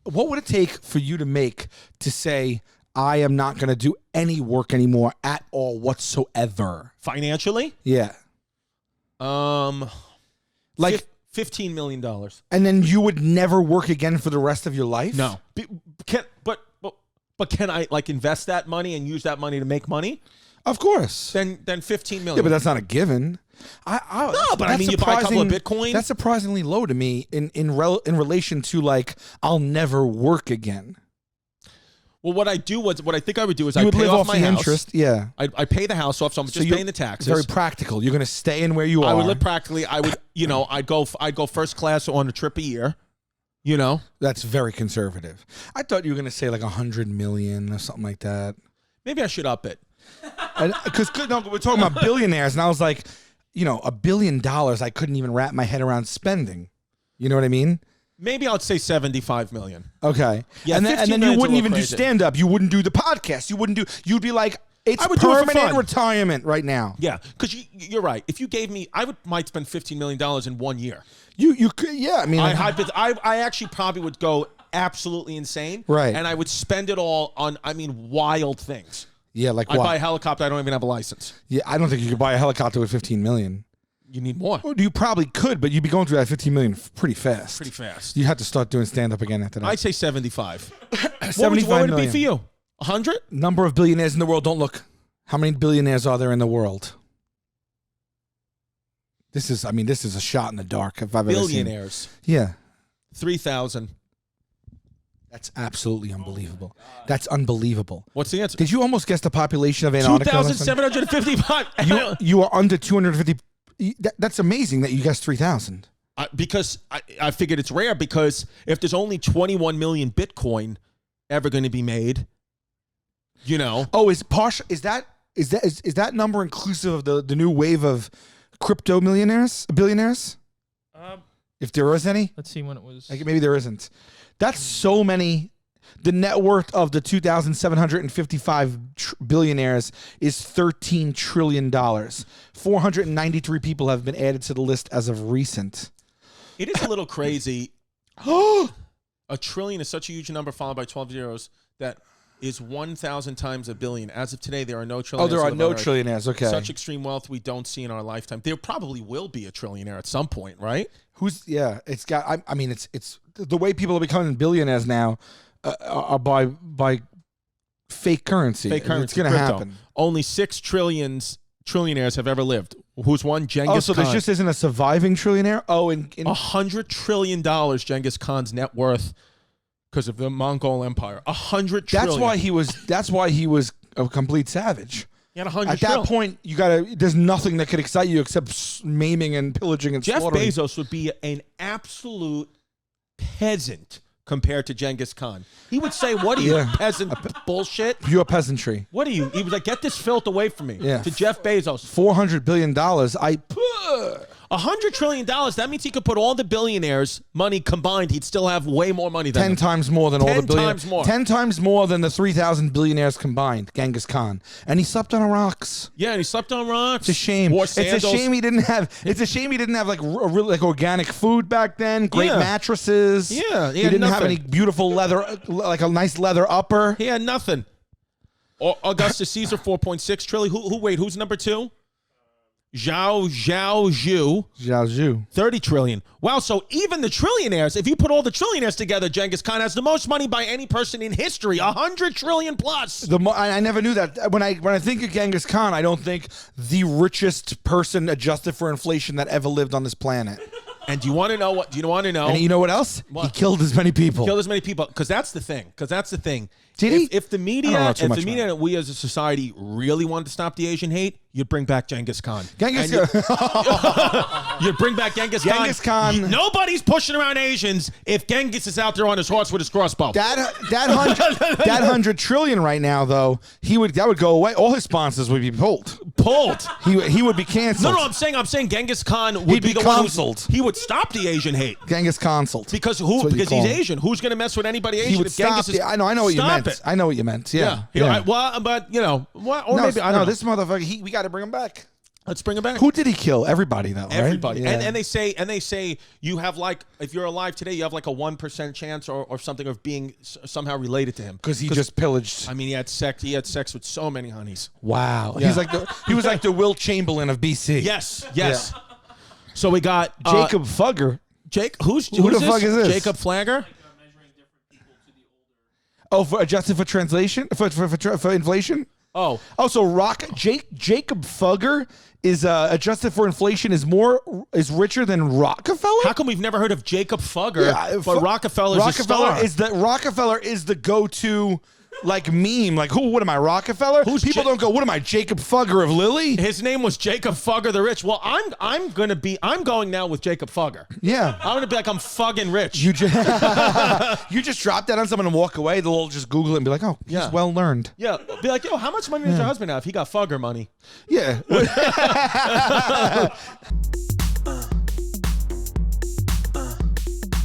what would it take for you to say, I am not going to do any work anymore at all whatsoever? Financially? Yeah. Like $15 million. And then you would never work again for the rest of your life? No. But can I like invest that money and use that money to make money? Of course. Then $15 million. Yeah, but that's not a given. No, but I mean, you buy a couple of Bitcoin. That's surprisingly low to me in relation to like, I'll never work again. Well, what I think I would do is you I would pay live off off my the house. interest. Yeah. I pay the house off, so I'm just paying the taxes. Very practical. You're going to stay in where you are. I would live practically. I would, I'd go first class on a trip a year. That's very conservative. I thought you were going to say like 100 million or something like that. Maybe I should up it. Because we're talking about billionaires, and I was like, $1 billion. I couldn't even wrap my head around spending. You know what I mean? Maybe I'll say 75 million. Okay. Yeah, and then you wouldn't even crazy. do stand-up. You wouldn't do the podcast. You'd be like, it's permanent retirement right now. Yeah, because you're right. If you gave me, might spend $15 million in 1 year. You could, yeah. I mean, I actually probably would go absolutely insane. Right. And I would spend it all on, wild things. Yeah, like I'd what? buy a helicopter. I don't even have a license. Yeah, I don't think you could buy a helicopter with 15 million. You need more. Well, you probably could, but you'd be going through that 15 million pretty fast. You have to start doing stand-up again after that. I'd say 75. 75 what would it million. be for you? 100? Number of billionaires in the world. Don't look. How many billionaires are there in the world? This is a shot in the dark if I've ever seen. Billionaires. Yeah. 3,000. That's absolutely unbelievable. That's unbelievable. What's the answer? Did you almost guess the population of Antarctica? 2,755. You are under 250. That's amazing that you guessed 3,000. Because I figured it's rare because if there's only 21 million Bitcoin ever going to be made, Oh, is that number inclusive of the new wave of crypto billionaires? If there is any? Let's see when it was. Maybe there isn't. That's so many. The net worth of the 2,755 billionaires is $13 trillion. 493 people have been added to the list as of recent. It is a little crazy. A trillion is such a huge number followed by 12 zeros that is 1,000 times a billion. As of today, there are no trillionaires. Oh, there are no trillionaires. Okay. Such extreme wealth we don't see in our lifetime. There probably will be a trillionaire at some point, right? It's got. It's the way people are becoming billionaires now are by fake currency. Fake currency. It's going to happen. Only 6 trillionaires have ever lived. Who's one? Genghis Khan. So there just isn't a surviving trillionaire? Oh, in $100 trillion, Genghis Khan's net worth because of the Mongol Empire. $100 trillion. That's why he was a complete savage. He had 100 At that point, there's nothing that could excite you except maiming and pillaging and Jeff slaughtering. Bezos would be an absolute peasant compared to Genghis Khan. He would say, what are you, peasant bullshit? Pure peasantry. What are you? He was like, get this filth away from me. Yeah. To Jeff Bezos. $400 billion. $100 trillion. That means he could put all the billionaires' money combined. He'd still have way more money than 10 times more than all the billionaires. 10 times more. 10 times more than the 3,000 billionaires combined, Genghis Khan. And he slept on rocks. Yeah, and he slept on rocks. It's a shame. It's a shame he didn't have like like organic food back then. Great mattresses. Yeah, he didn't have any beautiful leather, like a nice leather upper. He had nothing. Augustus Caesar, 4.6 trillion. Who's number 2? Zhao Zhu, 30 trillion. Wow, so even the trillionaires, if you put all the trillionaires together, Genghis Khan has the most money by any person in history, 100 trillion plus. I never knew that. When I think of Genghis Khan, I don't think the richest person adjusted for inflation that ever lived on this planet. And do you want to know what? Do you want to know? And you know what else? What? He killed as many people. Because that's the thing. Did he? If the media, and we as a society really wanted to stop the Asian hate, you'd bring back Genghis Khan. You'd bring back Genghis Khan. Genghis Khan. Nobody's pushing around Asians if Genghis is out there on his horse with his crossbow. That 100 trillion right now, though, that would go away. All his sponsors would be pulled. He would be canceled. No, I'm saying Genghis Khan would be the canceled. He would stop the Asian hate. Genghis canceled. Because he's Asian. Who's going to mess with anybody Asian? He would stop. I know what you meant. I know what you meant. Yeah. Well, but maybe I don't know. This motherfucker. We got to bring him back. Let's bring it back. Who did he kill? Everybody, though. Everybody. Right? And they say you have like, if you're alive today, you have like a 1% chance or something of being somehow related to him. Because he just pillaged. I mean, he had sex with so many honeys. Wow. Yeah. He was like the Will Chamberlain of BC. Yes. Yeah. So we got Jacob Fugger. Who the fuck is this? Jacob Flagger? Oh, for adjusted for translation? For inflation? Oh, so Jacob Fugger is adjusted for inflation is richer than Rockefeller? how come we've never heard of Jacob Fugger? Yeah, but Rockefeller is the go-to like meme. Like, what am I, Rockefeller? People don't go, what am I, Jacob Fugger of Lily? His name was Jacob Fugger the Rich. Well, I'm going now with Jacob Fugger. Yeah. I'm gonna be like, I'm fugging rich. You just drop that on someone and walk away. They'll all just Google it and be like, oh, he's well learned. Yeah. Be like, yo, how much money does your husband have? He got Fugger money. Yeah.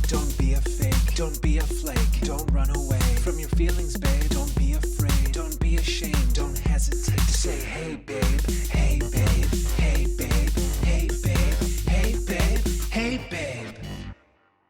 Don't be a fake, don't be a flake, don't run away from your feelings, babe. Don't be afraid, don't be ashamed, don't hesitate to say, hey, babe.